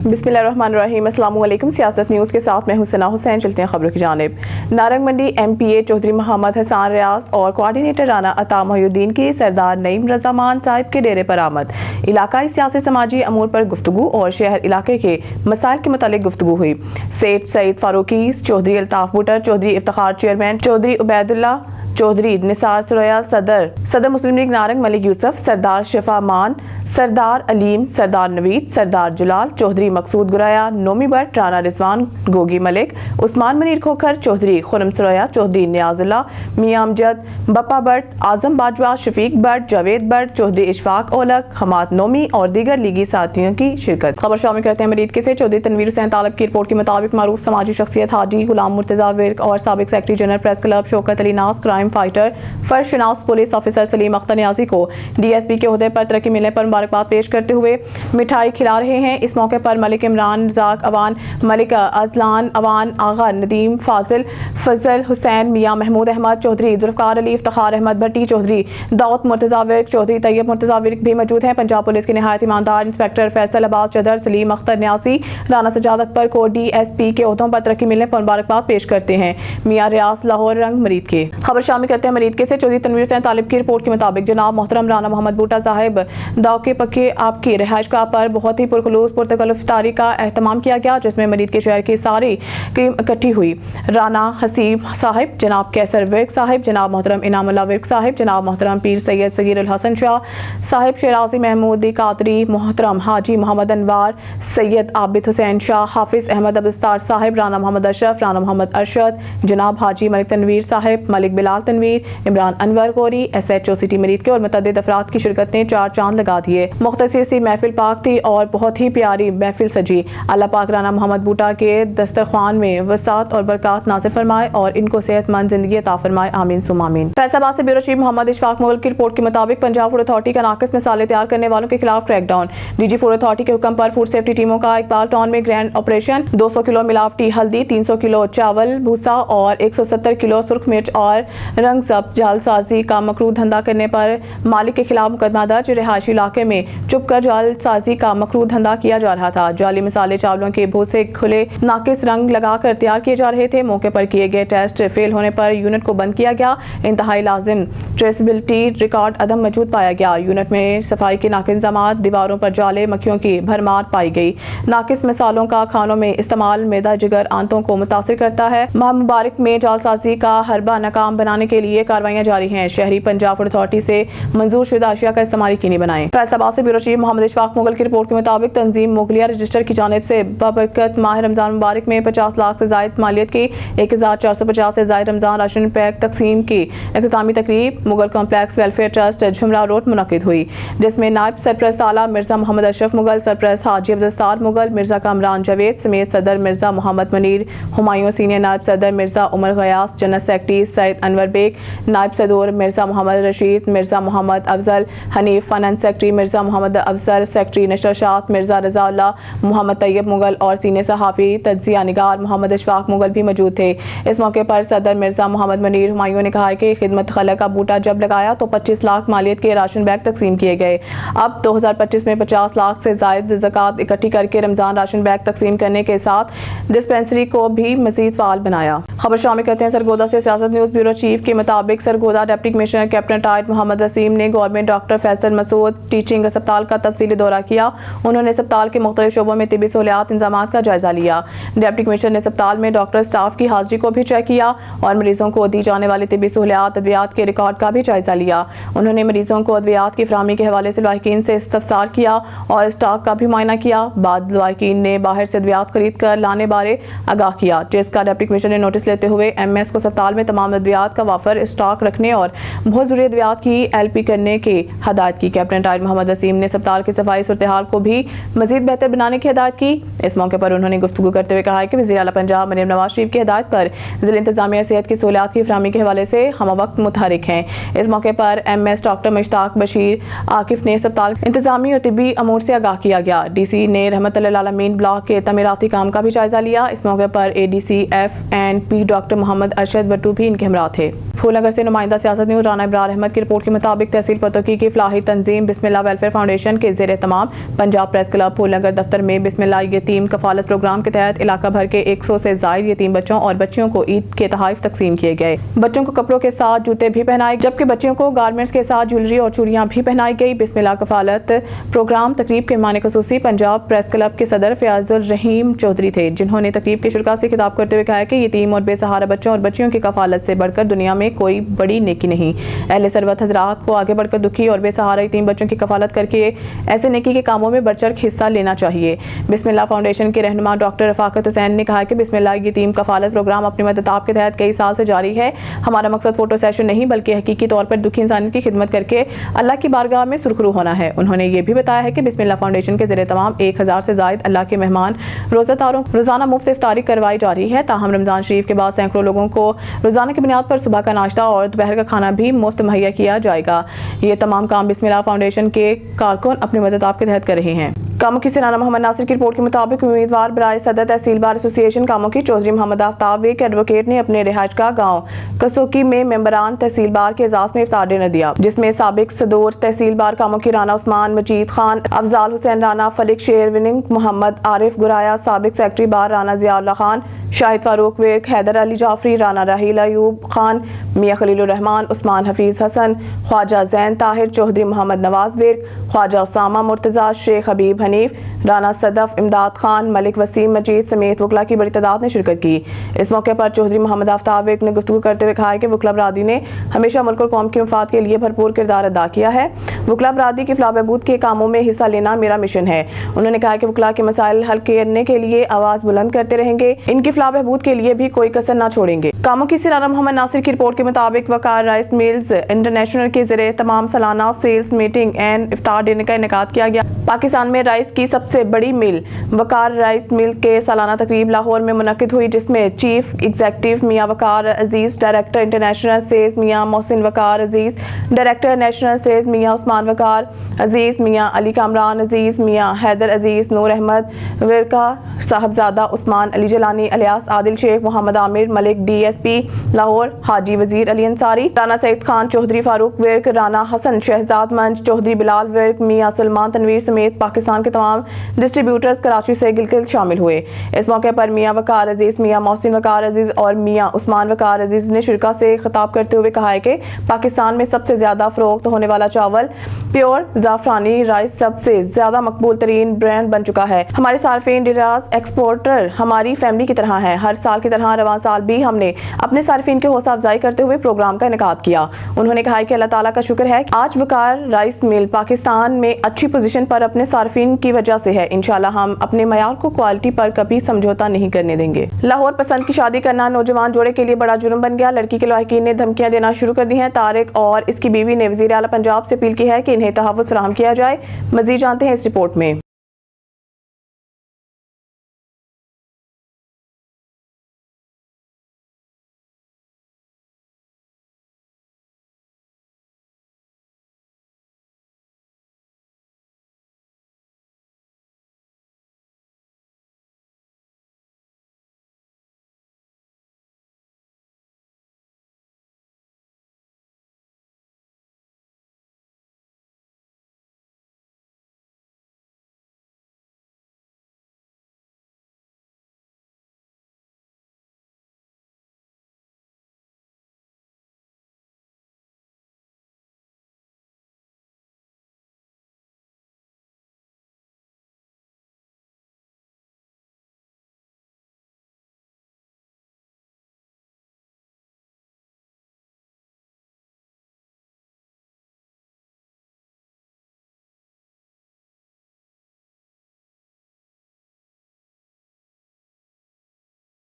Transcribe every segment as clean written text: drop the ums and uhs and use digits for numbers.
बिस्मिल्लाहिर्रहमानिर्रहीम। अस्सलाम वालेकुम। सियासत न्यूज़ के साथ मैं हुसैना हुसैन। चलते हैं खबरों की जानिब। नारंग मंडी MPA चौधरी मोहम्मद हसन रियाज और कोऑर्डिनेटर राना अता मोहिउद्दीन की सरदार नईम रज़ा मान साहिब के डेरे पर आमद। इलाकाई सियासी समाजी अमूर पर गुफ्तगू और शहर इलाके के मसाइल के मुतालिक गुफ्तगू हुई। सेठ सईद फारूकी, चौधरी अल्ताफ बुटर, चौधरी इफ्तिखार चेयरमैन, चौधरी उबैदुल्ला, चौधरी निसार सरोया, सदर मुस्लिम लीग नारंग मलिक यूसुफ, सरदार शिफा मान, सरदार अलीम, सरदार नवीद, सरदार जलाल, चौधरी मकसूद गुराया, नोमी भट्ट, राना रिजवान, गोगी मलिक, उस्मान मनीर खोखर, चौधरी खुरम सरोया, चौधरी नियाजुल्ला, मियां अमजद, बप्पा भट्ट, आजम बाजवा, शफीक भट्ट, जावेद भट्ट, चौधरी इशफाक ओलक, हमाद नोमी और दीगर लीगी साथियों की शिरकत। खबर शामिल करते हैं मरीद के से चौधरी तनवीर हुसैन तालब की रिपोर्ट के मुताबिक मारूफ समाजी शख्सियत हाजी गुलाम मुर्तजा विर्क और साबिक secretary general press club Shaukat Ali नास, क्राइम फाइटर, फर्शनास पुलिस ऑफिसर सलीम अख्तर नियाजी को DSP के ओहदे पर तरक्की मिलने पर मुबारकबाद पेश करते हुए मिठाई खिला रहे हैं। इस मौके पर मलिक इमरान रज़ाक अवान, मलिक अजलान अवान, आगा नदीम फाजिल, फजल हुसैन, मियां महमूद अहमद, चौधरी जुल्फ़कार अली, इफ्तिखार अहमद भट्टी, चौधरी दाऊद मुर्तजा विर्क, चौधरी तैयब मुर्तजा विर्क भी मौजूद हैं। पंजाब पुलिस के नहायत ईमानदार इंस्पेक्टर फैसल अब्बास चदर, सलीम अख्तर न्यासी, राना सजाद अकबर को DSP के ओहदों पर तरक्की मिलने पर मुबारकबाद पेश करते हैं। मियां रियाज लाहौर रंग मरीद के खबर शामिल करते हैं मरीद के से चौधरी तनवीर हुसैन तालिब की रिपोर्ट के मुताबिक जनाब मोहतरम राना मोहम्मद बूटा साहिब दाव के पक्के आपकी रिहाइशगाह पर बहुत ही पुरखलूस पुरतकल्लुफ़ इफ्तारी का एहतमाम किया गया, जिसमें मरीद के शहर की सारी टीम इकट्ठी हुई। राना हसीब साहिब, जनाब कैसर विर्क साहिब, जनाब मोहतरम इनामुल्लाह विर्क साहिब, जनाब मोहतरम पीर सैयद सगीर अल हसन शाह साहिब, शेराजी महमूदी कादरी, मोहतरम हाजी मोहम्मद अनवार, सैयद आबिद हुसैन शाह, हाफिज अहमद अब्दुस्तार साहिब, राना मोहम्मद अशरफ, राना मोहम्मद अरशद, जनाब हाजी मलिक तनवीर साहिब, मलिक बिलाल तनवीर, इमरान अनवर गौरी, SHO सिटी मरीद के और मुतअद्दिद अफराद की शिरकत ने चार चांद लगा दिए। मुख्तसर सी महफिल पाक थी और बहुत ही प्यारी महफिल सजी। अल्लाह पाक राना मोहम्मद बूटा के दस्तरख्वान में वसात और बरकत नाज़िल फरमाए और इनको सेहतमंद जिंदगी अता फरमाए, आमीन सुम आमीन। फैसलाबाद से ब्यूरो चीफ मोहम्मद इशफाक मुगल की रिपोर्ट के मुताबिक पंजाब फूड अथॉरिटी का नाकिस मिसालें तैयार करने वालों के खिलाफ क्रैकडाउन। DG फूड अथॉरिटी के हुक्म पर फूड सेफ्टी टीमों का इकबाल टाउन में ग्रैंड ऑपरेशन। 200 किलो मिलावटी हल्दी, 300 किलो चावल भूसा और 170 किलो सुर्ख मिर्च और रंग जब्त जालसाजी का मकरूह धंधा करने पर मालिक के खिलाफ मुकदमा दर्ज। रिहायशी इलाके में चुपकर जालसाजी का मकरूह धंधा किया जा रहा था। जाली मिसाले चावलों के भूसे खुले नाकिस रंग लगाकर तैयार किए जा रहे थे। मौके पर किए गए टेस्ट फेल होने पर यूनिट को बंद किया गया। इंतहाई लाजिम ट्रेसेबिलिटी रिकॉर्ड अदम मौजूद पाया गया। यूनिट में सफाई के नाकिस इंतजामात, दीवारों पर जाले मक्खियों की भरमार पाई गई। नाकिस मिसालों का खानों में इस्तेमाल मैदा जिगर आंतों को मुतासिर करता है। माह मुबारक में जालसाजी का हरबा नाकाम बनाने के लिए कार्रवाइयां जारी हैं। शहरी पंजाब फूड अथॉरिटी से मंजूर शुदा अशिया का इस्तेमाल यकीनी बनाएं। फैसलाबाद से ब्यूरो चीफ मोहम्मद इशफाक मुगल की रिपोर्ट के मुताबिक तंजीम मुगलिया रजिस्टर की जानिब से बबरकत माह रमजान मुबारक में 50 लाख से जायद मालियत की 1450 से जायद रमजान राशन पैक तकसीम की इख्तितामी तकरीब Mughal complex welfare trust Jhumra road मुनक्किद हुई, जिसमें नायब सरप्रस्त आला मिर्जा मोहम्मद अशरफ मुगल, सरप्रस्त हाजी अब्दुस्तार मुगल, मिर्जा कामरान जावेद समेत सदर मिर्जा मोहम्मद मनीर हुमायूं, सीनियर नायब सदर मिर्जा उमर गयास, जनरल सेक्रेटरी सैयद अनवर बेग, नायब सदर Mirza Muhammad Rasheed, Mirza Muhammad Afzal Hanif, finance secretary Mirza Muhammad Afzal, secretary नशरशात मिर्जा रज़ा, मोहम्मद तैयब मुगल और सीनियर सहाफ़ी तज्जिया निगार मोहम्मद इशफाक मुगल भी मौजूद थे। इस मौके पर सदर मिर्जा मोहम्मद मनीर हुमायूं ने कहा कि खिदमत खलक का बूटा जब लगाया तो 25 लाख मालियत के राशन बैग तकसीम किए गए। अब 2025 में 50 लाख से जायद ज़कात इकट्ठी करके रमजान राशन बैग तकसीम करने के साथ डिस्पेंसरी को भी मजीद फाल बनाया। खबर शामिल करते हैं सरगोदा से। सियासत न्यूज़ ब्यूरो चीफ के मुताबिक सरगोदा डिप्टी कमिश्नर कैप्टन टाइट मोहम्मद वसीम ने government doctor Faisal Masood teaching अस्पताल का तफसीली दौरा किया। उन्होंने अस्पताल के मुख्तलिफ शोबों में तिबी सहूलियात इंतजाम का जायजा लिया। डिप्टी कमिश्नर ने अस्पताल में डॉक्टर स्टाफ की हाजिरी को भी चेक किया और मरीजों को दी जाने वाली तिबी सहूलियात अद्वियात के रिकॉर्ड का भी जायजा लिया। उन्होंने मरीजों को अद्वियात की फराहमी के हवाले से लाहिकीन से इस्तफसार किया और स्टॉक का भी मुआयना किया। बाद लाहिकीन ने बाहर से अद्वियात खरीद कर लाने बारे आगाह किया, जिसका डिप्टी कमिश्नर ने नोटिस लेते हुए MS को अस्पताल में तमाम अद्वियात का वाफर स्टॉक रखने और बहुत जरूरी अद्वियात की LP करने की हदायत की। कैप्टन टाइट मोहम्मद वसीम ने अस्पताल की सफाई सूरत हाल को भी मजीद बेहतर बनाने की हदायत की। इस मौके पर उन्होंने गुफ्तगू करते हुए कहा कि वज़ीर आला पंजाब मरीम नवाज शरीफ की हदायत पर ज़िला इंतजामिया सेहत की सहूलियात की फराहमी के हवाले से हम वक्त मुतहरिक हैं। इस मौके पर MS डॉक्टर मुश्ताक बशीर आकिफ ने अस्पताल इंतजामी और तिबी अमूर से आगाह किया गया। DC ने रहमतुल्लाह आलमीन ब्लॉक के तमीराती काम का भी जायजा लिया। इस मौके पर ADC F&P doctor Muhammad Arshad Battu भी इनके हमरा थे। پھول نگر سے نمائندہ سیاست نیوز رانا ابرار احمد کی رپورٹ کے مطابق تحصیل پتوکی کی فلاحی تنظیم بسم اللہ ویلفیئر فاؤنڈیشن کے زیر اہتمام پنجاب پریس کلب پھول نگر دفتر میں بسم اللہ یتیم کفالت پروگرام کے تحت علاقہ بھر کے 100 سے زائد یتیم بچوں اور بچیوں کو عید کے تحائف تقسیم کیے گئے۔ بچوں کو کپڑوں کے ساتھ جوتے بھی پہنائے جبکہ بچیوں کو گارمنٹس کے ساتھ جویلری اور چوڑیاں بھی پہنائی گئی۔ بسم اللہ کفالت پروگرام تقریب کے مہمان خصوصی پنجاب پریس کلب کے صدر فیاض الرحیم چودھری تھے، جنہوں نے تقریب کے شرکاء سے خطاب کرتے ہوئے کہا کہ یتیم اور بے سہارا بچوں اور بچیوں کی کفالت سے بڑھ کر دنیا میں کوئی بڑی نیکی نہیں۔ اہل ثروت حضرات کو آگے بڑھ کر دکھی اور بے سہارا یتیم بچوں کی کفالت کر کے ایسے نیکی کے کاموں میں بڑھ چڑھ حصہ لینا چاہیے۔ بسم اللہ فاؤنڈیشن کے رہنما ڈاکٹر رفاقت حسین نے کہا کہ بسم اللہ یتیم کفالت پروگرام اپنی مدتاب کے تحت کئی سال سے جاری ہے۔ ہمارا مقصد فوٹو سیشن نہیں بلکہ حقیقی طور پر دکھی انسانیت کی خدمت کر کے اللہ کی بارگاہ میں سرخرو ہونا ہے۔ انہوں نے یہ بھی بتایا ہے کہ بسم اللہ فاؤنڈیشن کے زیر اہتمام 1000 سے زائد اللہ کے مہمان روزہ داروں روزانہ مفت افطاری کروائی جا رہی ہے۔ تاہم رمضان شریف کے بعد سینکڑوں لوگوں کو روزانہ کی بنیاد پر صبح کا ناشتہ اور دوپہر کا کھانا بھی مفت مہیا کیا جائے گا۔ یہ تمام کام بسم اللہ فاؤنڈیشن کے کارکن اپنی مدتاب کے تحت کر رہے ہیں۔ کاموں کی سرانا محمد ناصر کی رپورٹ کے مطابق امیدوار برائے صدر تحصیل بار ایسوسی ایشن کاموں کی چودھری محمد آفتاب ایک ایڈوکیٹ نے اپنے رہائش گاہ گاؤں کسوکی میں ممبران تحصیل بار کے اعزاز میں افطار ڈنر دیا، جس میں سابق صدور تحصیل بار کاموں کی رانا عثمان مجید خان، افضال حسین رانا، فلک شیر وننگ، محمد عارف گرایا، سابق سیکرٹری بار رانا ضیاء اللہ خان، شاہد فاروق ورک، حیدر علی جعفری، رانا راحیل ایوب خان، میاں خلیل الرحمان، عثمان حفیظ حسن، خواجہ زین طاہر، چودھری محمد نواز ورک، خواجہ اسامہ مرتضیٰ، شیخ حبیب حنیف، رانا صدف، امداد خان، ملک وسیم مجید سمیت وکلاء کی بڑی تعداد نے شرکت کی۔ اس موقع پر چودھری محمد آفتاب ورک نے گفتگو کرتے ہوئے کہا کہ وکلاء برادری نے ہمیشہ ملک اور قوم کے مفاد کے لیے بھرپور کردار ادا کیا ہے۔ وکلاء برادری کی فلاح بہبود کے کاموں میں حصہ لینا میرا مشن ہے۔ انہوں نے کہا کہ وکلاء کے مسائل حل کرنے کے لیے آواز بلند کرتے رہیں گے، ان کی فلاح بہبود کے لیے بھی کوئی کسر نہ چھوڑیں گے۔ کاموں کی سرانا محمد ناصر کی رپورٹ کے مطابق وقار رائس میلز انٹرنیشنل کے ذریعے تمام سالانہ سیلز میٹنگ اینڈ افطار ڈنر کا انعقاد کیا گیا۔ پاکستان میں رائس کی سب سے بڑی مل وقار رائس مل کے سالانہ تقریب لاہور میں منعقد ہوئی، جس میں چیف ایگزیکٹو میاں وقار عزیز، ڈائریکٹر انٹرنیشنل سیلز میاں محسن وقار عزیز، ڈائریکٹر نیشنل سیلز میاں عثمان وقار عزیز، میاں علی کامران عزیز، میاں حیدر عزیز، نور احمد ورکا، صاحبزادہ عثمان علی جلانی الیاس عادل شیخ، محمد عامر ملک ڈی ایس پی لاہور، حاجی وزیر علی انصاری، رانا سعید خان، چودھری فاروق ورک، رانا حسن شہزاد منچ، چودھری بلال ورک، میاں سلمان تنویر سمیت پاکستان کے تمام ڈسٹریبیوٹرز کراچی سے گلگت شامل ہوئے۔ اس موقع پر میاں وقار عزیز، میاں محسن وقار عزیز اور میاں عثمان وقار عزیز نے شرکاء سے خطاب کرتے ہوئے کہا ہے کہ پاکستان میں سب سے زیادہ فروخت ہونے والا چاول پیور زعفرانی رائس سب سے زیادہ مقبول ترین برانڈ بن چکا ہے۔ ہمارے صارفین ڈیراز ایکسپورٹر ہماری فیملی کی طرح ہیں۔ ہر سال کی طرح رواں سال بھی ہم نے اپنے صارفین کی حوصلہ افزائی کرتے ہوئے پروگرام کا انعقاد کیا۔ انہوں نے کہا کہ اللہ تعالیٰ کا شکر ہے کہ آج وقار رائس مل پاکستان میں اچھی پوزیشن پر اپنے صارفین کی وجہ سے ہے۔ انشاءاللہ ہم اپنے معیار کو کوالٹی پر کبھی سمجھوتا نہیں کرنے دیں گے۔ لاہور پسند کی شادی کرنا نوجوان جوڑے کے لیے بڑا جرم بن گیا۔ لڑکی کے لاحقین نے دھمکیاں دینا شروع کر دی ہیں۔ طارق اور اس کی بیوی نے وزیر اعلیٰ پنجاب سے اپیل کی ہے کہ انہیں تحفظ فراہم کیا جائے۔ مزید جانتے ہیں اس رپورٹ میں۔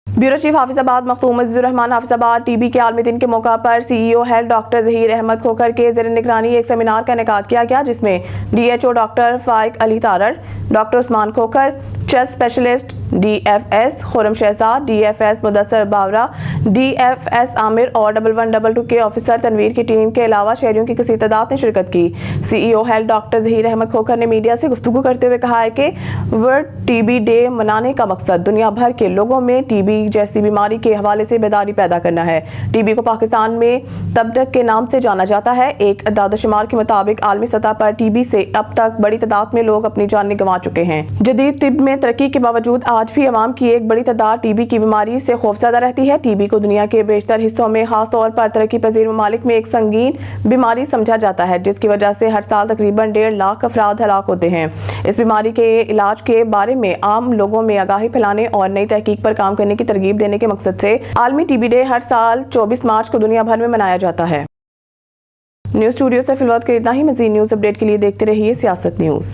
بیورو چیف حافظ آباد مختوم عزیز الرحمان حافظ آباد ٹی بی کے عالمی دن کے موقع پر C E O health doctor Zaheer Ahmed Khokhar کے زیر نگرانی ایک سیمینار کا انعقاد کیا گیا، جس میں ڈی ایچ او ڈاکٹر فائق علی تارڑ، ڈاکٹر عثمان کھوکھر، چیسٹ اسپیشلسٹ DFS خرم شہزاد, DFS مدثر باورا, DFS عامر اور 1122 کے آفیسر تنویر کی ٹیم کے علاوہ شہریوں کی کثیر تعداد نے شرکت کی. CEO health doctor Zaheer Ahmed Khokhar نے میڈیا سے گفتگو کرتے ہوئے کہا ہے کہ ورلڈ TB ڈے منانے کا مقصد دنیا بھر کے لوگوں میں TB جیسی بیماری کے حوالے سے بیداری پیدا کرنا ہے. TB کو پاکستان میں تبڈک کے نام سے جانا جاتا ہے. ایک اعداد و شمار کے مطابق عالمی سطح پر TB سے اب تک بڑی تعداد میں لوگ اپنی جانیں گنوا چکے ہیں. جدید طب میں ترقی کے باوجود آج بھی عوام کی ایک بڑی تعداد TB کی بیماری سے خوفزدہ رہتی ہے. TB کو دنیا کے بیشتر حصوں میں خاص طور پر ترقی پذیر ممالک میں ایک سنگین بیماری سمجھا جاتا ہے, جس کی وجہ سے ہر سال تقریباً 1.5 لاکھ افراد ہلاک ہوتے ہیں. اس بیماری کے علاج کے بارے میں عام لوگوں میں آگاہی پھیلانے اور نئی تحقیق پر کام کرنے کی ترغیب دینے کے مقصد سے عالمی TB ڈے ہر سال 24 مارچ کو دنیا بھر میں منایا جاتا ہے. نیوز اسٹوڈیو سے فی الوقت کے اتنا ہی. مزید نیوز اپڈیٹ کے لیے دیکھتے رہیے سیاست نیوز.